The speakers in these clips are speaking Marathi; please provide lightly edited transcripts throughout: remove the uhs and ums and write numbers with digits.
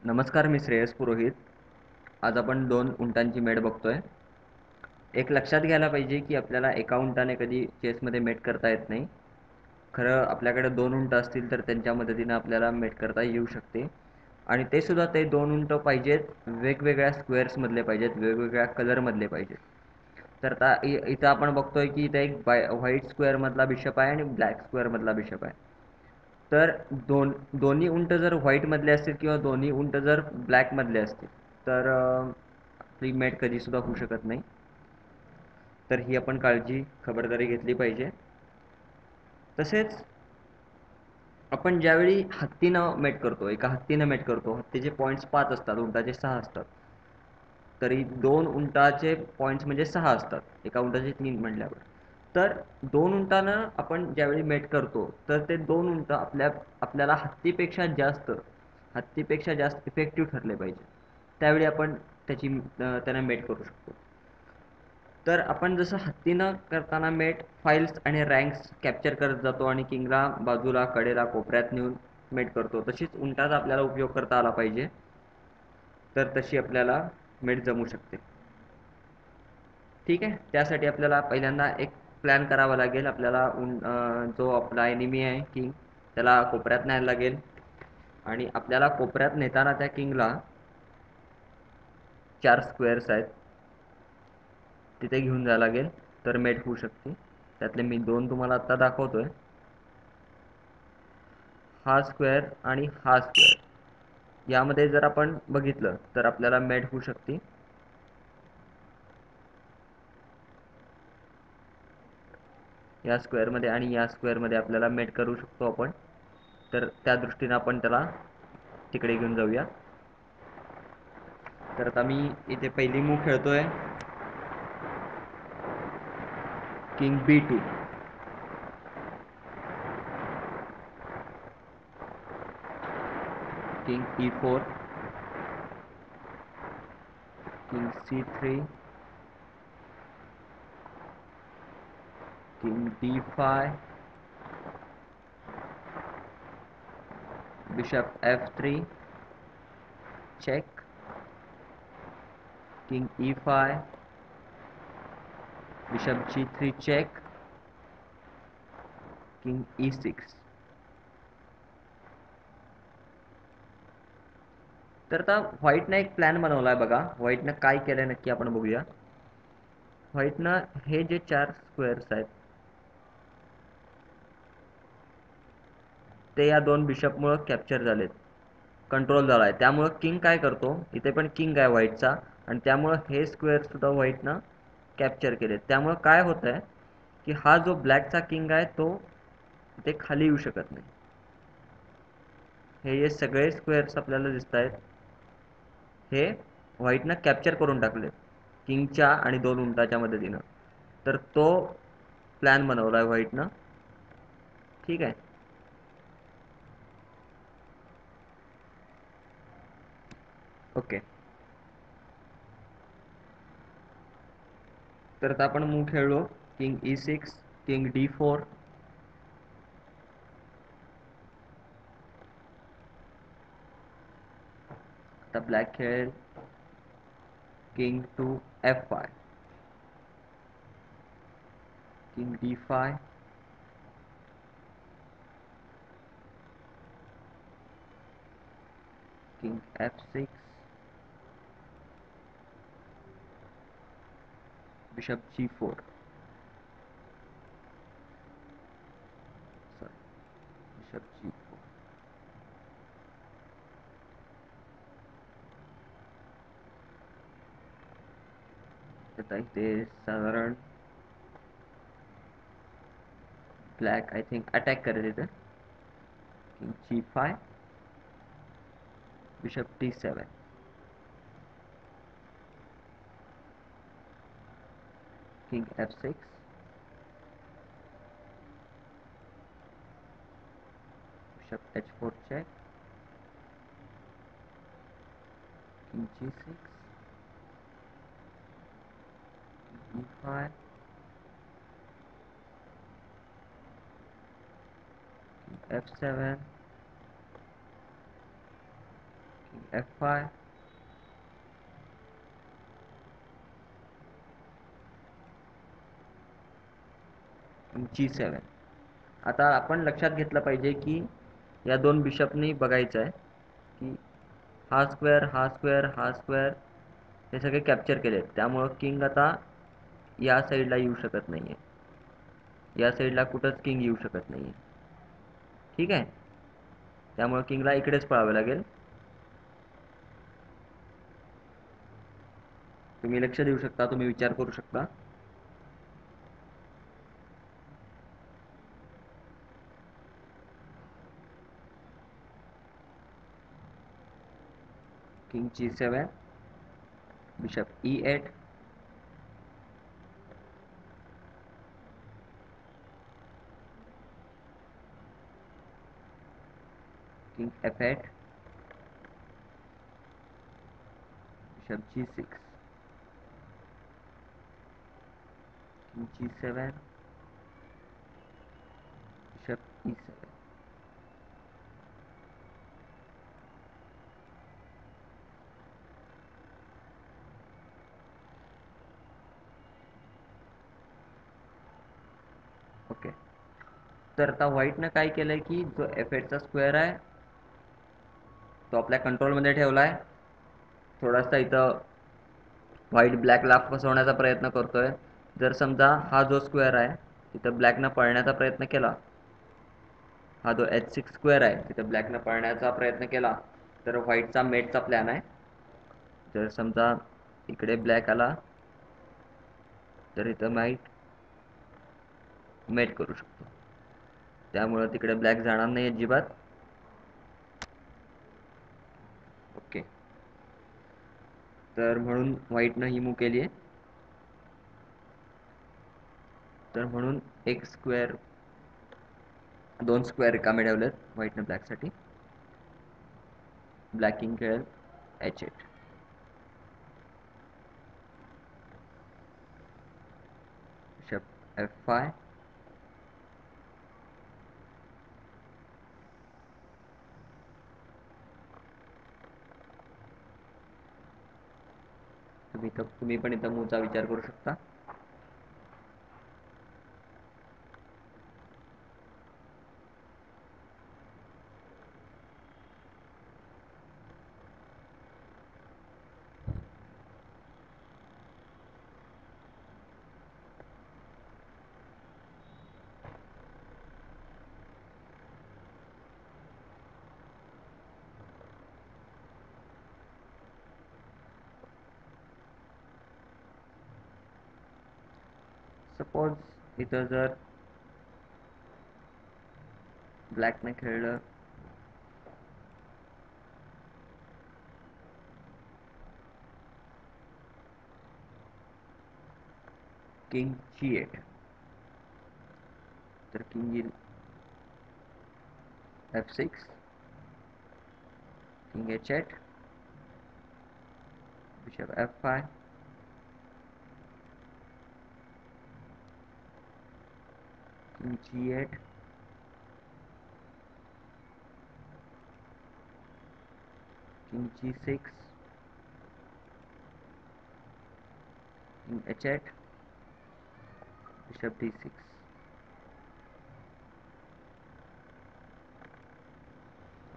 नमस्कार, मी श्रेयस पुरोहित. आज आपण दोन उंटांची मेट बघतोय. एक लक्षात घ्यायला पाहिजे की आपल्याला एका उंटाने कधी चेसमध्ये मेट करता येत नाही. खरं आपल्याकडे दोन उंट असतील तर त्यांच्या मदतीनं आपल्याला मेट करता येऊ शकते. आणि ते सुद्धा ते दोन उंट पाहिजेत वेगवेगळ्या स्क्वेअर्समधले पाहिजेत, वेगवेगळ्या कलरमधले पाहिजेत. तर आता इथं आपण बघतोय की इथं एक व्हाईट स्क्वेअरमधला बिशप आहे आणि ब्लॅक स्क्वेअरमधला बिशप आहे. तर दोन्ही उंट जर व्हाईटमधले असतील किंवा दोन्ही उंट जर ब्लॅकमधले असतील तर आपली मेट कधीसुद्धा होऊ शकत नाही. तर ही आपण खबरदारी घेतली पाहिजे. तसेच आपण ज्यावेळी हत्तीनं मेट करतो, एका हत्तीनं मेट करतो, हत्तीचे पॉईंट्स 5 असतात, उंटाचे 6 असतात. तरी दोन उंटाचे पॉईंट्स म्हणजे 6 असतात, एका उंटाचे 3 म्हटल्यावर. तर दोन उंटानं आपण ज्यावेळी मेट करतो तर ते दोन उंट आपल्याला हत्तीपेक्षा जास्त इफेक्टिव्ह ठरले पाहिजे. त्यावेळी आपण त्यांना मेट करू शकतो. तर आपण जसं हत्तीनं करताना मेट फाईल्स आणि रँक्स कॅप्चर करत जातो आणि किंगला बाजूला, कडेला, कोपऱ्यात नेऊन मेट करतो, तशीच उंटाचा आपल्याला उपयोग करता आला पाहिजे. तर तशी आपल्याला मेट जमू शकते. ठीक आहे. त्यासाठी आपल्याला पहिल्यांदा एक प्लॅन करावा लागेल. आपल्याला जो आपला एनिमी आहे किंग, त्याला कोपऱ्यात न्यायला लागेल आणि आपल्याला कोपऱ्यात नेताना त्या किंगला 4 स्क्वेअर्स आहेत तिथे घेऊन जायला लागेल, तर मेट होऊ शकते. त्यातले मी 2 तुम्हाला आता दाखवतोय, हा स्क्वेअर आणि हा स्क्वेअर. यामध्ये जर आपण बघितलं तर आपल्याला मेट होऊ शकते. या स्क्वेअरमध्ये आणि या स्क्वेअरमध्ये आपल्याला मेट करू शकतो आपण. तर त्या दृष्टीने आपण त्याला तिकडे घेऊन जाऊया. तर आता मी इथे पहिली मूव खेळतोय, king B2, king E4, king C3, king D5, bishop F3, check, king E5, bishop G3 check, king E6. तर आता व्हाईटनं एक प्लॅन बनवलाय बघा. व्हाईटनं काय केलंय नक्की आपण बघूया. व्हाईटनं हे जे 4 स्क्वेअर्स आहेत ते या दोन बिशपमुळं कॅप्चर झालेत, कंट्रोल झाला आहे. त्यामुळं किंग काय करतो, इथे पण किंग आहे व्हाईटचा, आणि त्यामुळं हे स्क्वेअर सुद्धा व्हाईटनं कॅप्चर केले. त्यामुळं काय होत आहे की हा जो ब्लॅकचा किंग आहे तो इथे खाली येऊ शकत नाही. हे सगळे स्क्वेअर्स आपल्याला दिसत आहेत, हे व्हाईटनं कॅप्चर करून टाकले किंगच्या आणि दोन उंटाच्या मदतीनं. तर तो प्लॅन बनवला आहे व्हाईटनं. ठीक आहे. ओके. तर आता आपण मूव खेळलो, किंग E6, किंग D4, आता ब्लॅक खेळेल king to F5, king D5, king F6, bishop G4, sorry, bishop G4. आता इथे साधारण ब्लॅक आय थिंक अटॅक करेल इथे. King G5, bishop D7, king F6, bishop H4 check, king G6, king E5, king F7, king F5, G7. आता आपण लक्षात घेतलं पाहिजे की या दोन बिशपनी बघायचं आहे की हा स्क्वेअर, हा स्क्वेअर, हा स्क्वेअर हे सगळे कॅप्चर केले आहेत. त्यामुळं किंग आता या साईडला येऊ शकत नाही आहे. या साईडला कुठंच किंग येऊ शकत नाही आहे. ठीक आहे. त्यामुळं किंगला इकडेच पळावं लागेल. तुम्ही लक्ष देऊ शकता, तुम्ही विचार करू शकता. King G7, bishop E8, king F8, bishop G6, king G7, bishop E7. Okay. तर आता व्हाईटनं काय केलंय की जो F8चा स्क्वेअर आहे तो आपल्या कंट्रोलमध्ये ठेवला आहे. थोडासा इथं व्हाईट ब्लॅकला फसवण्याचा प्रयत्न करतोय. जर समजा हा जो स्क्वेअर आहे तिथं ब्लॅकनं पळण्याचा प्रयत्न केला, हा जो H6 स्क्वेअर आहे तिथं ब्लॅकनं पळण्याचा प्रयत्न केला तर व्हाईटचा मेटचा प्लॅन आहे. जर समजा इकडे ब्लॅक आला तर इथं व्हाईट मेट करू शकतो. त्यामुळं तिकडे ब्लॅक जाणार नाही अजिबात. ओके. तर म्हणून व्हाईटनं ही मूव केली आहे. तर म्हणून एक स्क्वेअर, दोन स्क्वेअर रिकामे ठेवलेत व्हाईटनं ब्लॅकसाठी. ब्लॅक किंग खेळेल H8, बिशप F5, तुम्ही पण इथं मूवचा विचार करू शकता. सपोज इथं जर ब्लॅकने खेळलं किंग G8, तर किंग येईल F6, king H8, bishop F5, king G8, king G6, king H8, bishop D6.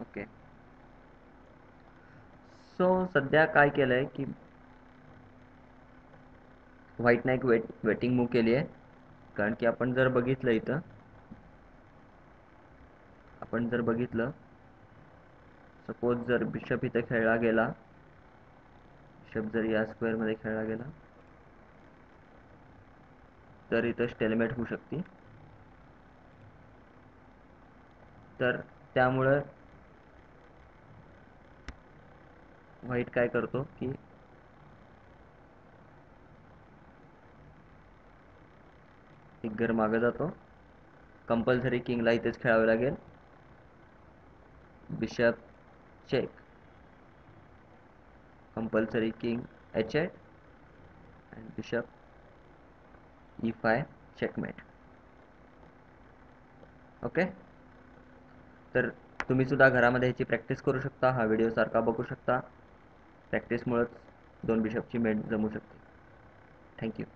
Okay. So सध्या काय केलंय की व्हाईटने एक वेटिंग मूव केली आहे. कारण की आपण जर बघितलं सपोज जर बिशप इथे खेळला गेला, बिशप जर या स्क्वेअरमध्ये खेळला गेला तर इथं स्टेलमेट होऊ शकते. तर त्यामुळं व्हाईट काय करतो की एक घर मागे जातो. कंपल्सरी किंगला इथेच खेळावे लागेल. Bishop check, compulsory king H8 and bishop E5 checkmate. Okay. तर तुम्ही सुद्धा घरामध्ये ह्याची प्रॅक्टिस करू शकता. हा व्हिडिओ सारखा बघू शकता. प्रॅक्टिसमुळेच 2 बिशपची मेट जमू शकते. थँक्यू.